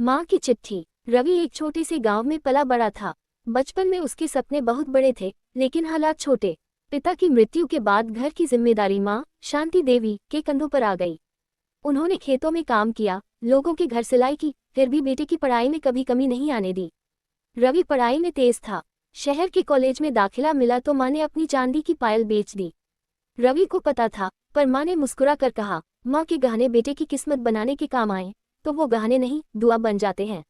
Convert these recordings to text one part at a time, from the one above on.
माँ की चिट्ठी। रवि एक छोटे से गांव में पला बड़ा था। बचपन में उसके सपने बहुत बड़े थे, लेकिन हालात छोटे। पिता की मृत्यु के बाद घर की जिम्मेदारी माँ शांति देवी के कंधों पर आ गई। उन्होंने खेतों में काम किया, लोगों के घर सिलाई की, फिर भी बेटे की पढ़ाई में कभी कमी नहीं आने दी। रवि पढ़ाई में तेज था। शहर के कॉलेज में दाखिला मिला तो माँ ने अपनी चांदी की पायल बेच दी। रवि को पता था, पर माँ ने मुस्कुरा कर कहा, माँ के गहने बेटे की किस्मत बनाने के काम आए तो वो गहने नहीं, दुआ बन जाते हैं।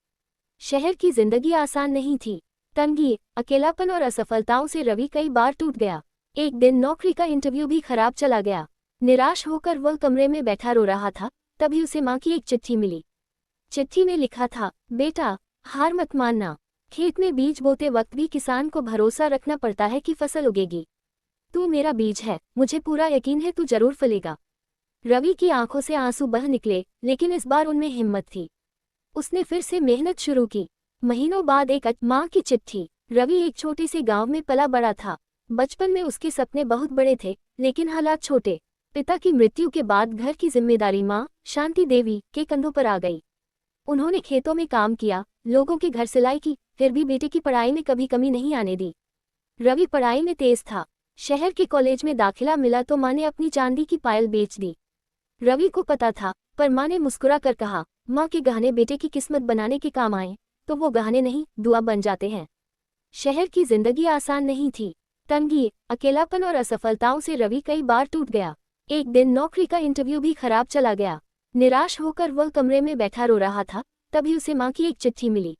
शहर की जिंदगी आसान नहीं थी। तंगी, अकेलापन और असफलताओं से रवि कई बार टूट गया। एक दिन नौकरी का इंटरव्यू भी खराब चला गया। निराश होकर वह कमरे में बैठा रो रहा था, तभी उसे माँ की एक चिट्ठी मिली। चिट्ठी में लिखा था, बेटा, हार मत मानना। खेत में बीज बोते वक्त भी किसान को भरोसा रखना पड़ता है कि फसल उगेगी। तू मेरा बीज है, मुझे पूरा यकीन है तू जरूर फलेगा। रवि की आंखों से आंसू बह निकले, लेकिन इस बार उनमें हिम्मत थी। उसने फिर से मेहनत शुरू की। महीनों बाद एक माँ की चिट्ठी। रवि एक छोटे से गांव में पला बड़ा था। बचपन में उसके सपने बहुत बड़े थे, लेकिन हालात छोटे। पिता की मृत्यु के बाद घर की जिम्मेदारी माँ शांति देवी के कंधों पर आ गई। उन्होंने खेतों में काम किया, लोगों के घर सिलाई की, फिर भी बेटे की पढ़ाई में कभी कमी नहीं आने दी। रवि पढ़ाई में तेज था। शहर के कॉलेज में दाखिला मिला तो माँ ने अपनी चांदी की पायल बेच दी। रवि को पता था, पर माँ ने मुस्कुरा कर कहा, माँ के गहने बेटे की किस्मत बनाने के काम आए तो वो गहने नहीं, दुआ बन जाते हैं। शहर की जिंदगी आसान नहीं थी। तंगी, अकेलापन और असफलताओं से रवि कई बार टूट गया। एक दिन नौकरी का इंटरव्यू भी खराब चला गया। निराश होकर वह कमरे में बैठा रो रहा था, तभी उसे माँ की एक चिट्ठी मिली।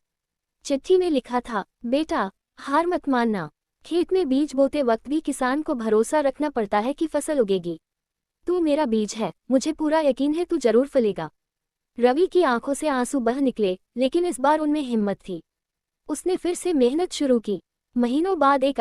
चिट्ठी में लिखा था, बेटा, हार मत मानना। खेत में बीज बोते वक्त भी किसान को भरोसा रखना पड़ता है कि फसल उगेगी। तू मेरा बीज है, मुझे पूरा यकीन है तू जरूर फलेगा। रवि की आंखों से आंसू बह निकले, लेकिन इस बार उनमें हिम्मत थी। उसने फिर से मेहनत शुरू की। महीनों बाद एक